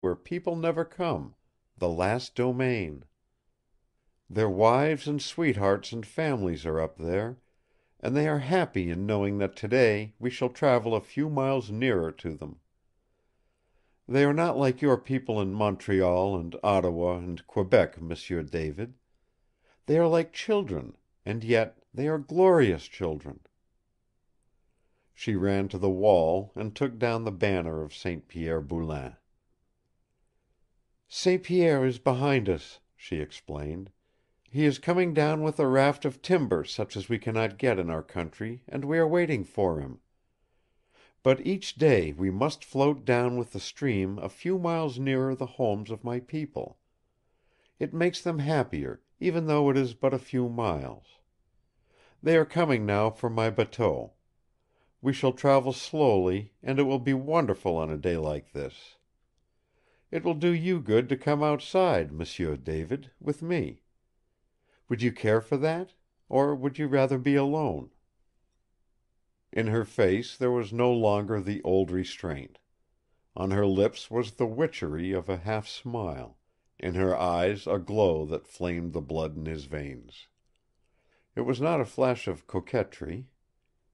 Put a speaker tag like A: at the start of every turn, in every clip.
A: where people never come, the last domain. Their wives and sweethearts and families are up there, and they are happy in knowing that today we shall travel a few miles nearer to them. They are not like your people in Montreal and Ottawa and Quebec, M'sieu David. They are like children, and yet they are glorious children." She ran to the wall and took down the banner of St. Pierre Boulain. "St. Pierre is behind us," she explained. "He is coming down with a raft of timber such as we cannot get in our country, and we are waiting for him. But each day we must float down with the stream a few miles nearer the homes of my people. It makes them happier, even though it is but a few miles. They are coming now for my bateau. We shall travel slowly, and it will be wonderful on a day like this. It will do you good to come outside, M'sieu David, with me. Would you care for that? Or would you rather be alone?" In her face there was no longer the old restraint. On her lips was the witchery of a half smile, in her eyes a glow that flamed the blood in his veins. It was not a flash of coquetry.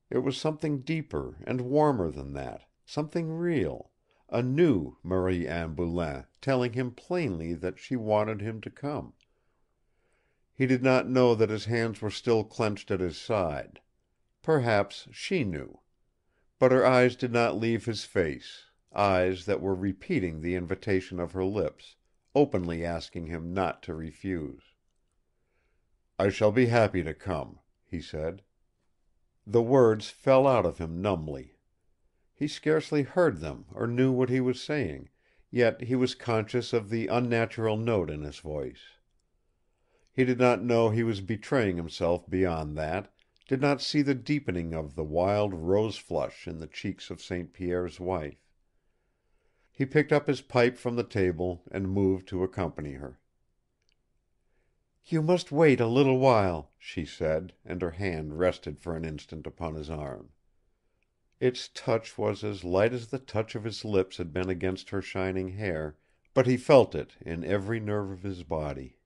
A: It was something deeper and warmer than that, something real, a new Marie Anne Boulain telling him plainly that she wanted him to come. He did not know that his hands were still clenched at his side. Perhaps she knew. But her eyes did not leave his face, eyes that were repeating the invitation of her lips, openly asking him not to refuse. "I shall be happy to come," he said. The words fell out of him numbly. He scarcely heard them or knew what he was saying, yet he was conscious of the unnatural note in his voice. He did not know he was betraying himself beyond that, did not see the deepening of the wild rose flush in the cheeks of St. Pierre's wife. He picked up his pipe from the table and moved to accompany her. "You must wait a little while," she said, and her hand rested for an instant upon his arm. Its touch was as light as the touch of his lips had been against her shining hair, but he felt it in every nerve of his body.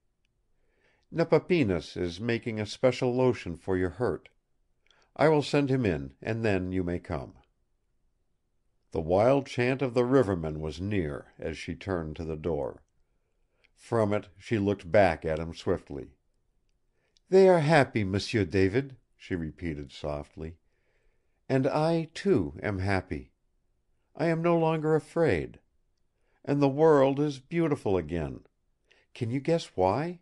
A: "Nepapinas is making a special lotion for your hurt. I will send him in, and then you may come." The wild chant of the rivermen was near as she turned to the door. From it she looked back at him swiftly. "They are happy, M'sieu David," she repeated softly. "And I, too, am happy. I am no longer afraid. And the world is beautiful again. Can you guess why?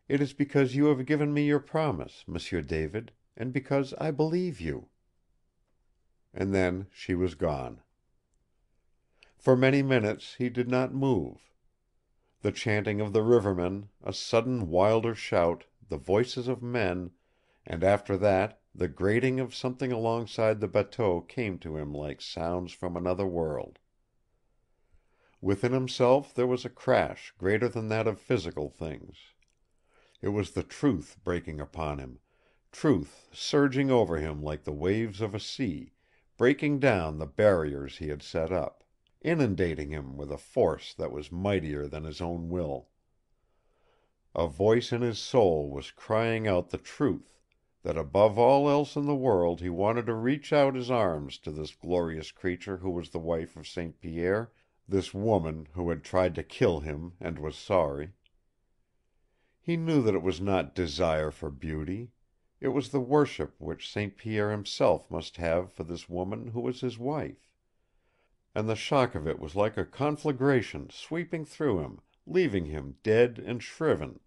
A: It is because you have given me your promise, M'sieu David, and because I believe you." And then she was gone. For many minutes he did not move. The chanting of the rivermen, a sudden wilder shout, the voices of men, and after that the grating of something alongside the bateau came to him like sounds from another world. Within himself there was a crash greater than that of physical things. It was the truth breaking upon him, truth surging over him like the waves of a sea, breaking down the barriers he had set up, inundating him with a force that was mightier than his own will. A voice in his soul was crying out the truth, that above all else in the world he wanted to reach out his arms to this glorious creature who was the wife of St. Pierre, this woman who had tried to kill him and was sorry. He knew that it was not desire for beauty. It was the worship which St. Pierre himself must have for this woman who was his wife. And the shock of it was like a conflagration sweeping through him, leaving him dead and shriven,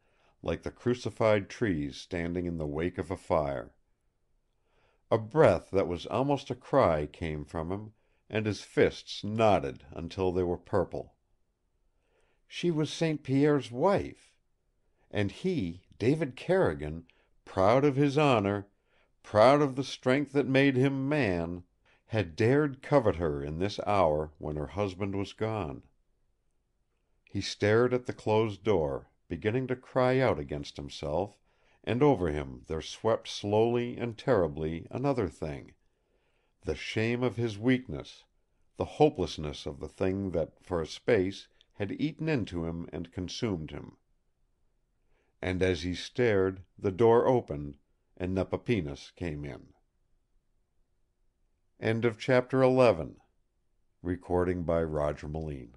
A: like the crucified trees standing in the wake of a fire. A breath that was almost a cry came from him, and his fists knotted until they were purple. She was St. Pierre's wife! And he, David Carrigan, proud of his honor, proud of the strength that made him man, had dared covet her in this hour when her husband was gone. He stared at the closed door, beginning to cry out against himself, and over him there swept slowly and terribly another thing, the shame of his weakness, the hopelessness of the thing that for a space had eaten into him and consumed him. And as he stared, the door opened, and Nepapinas came in. End of chapter 11. Recording by Roger Moline.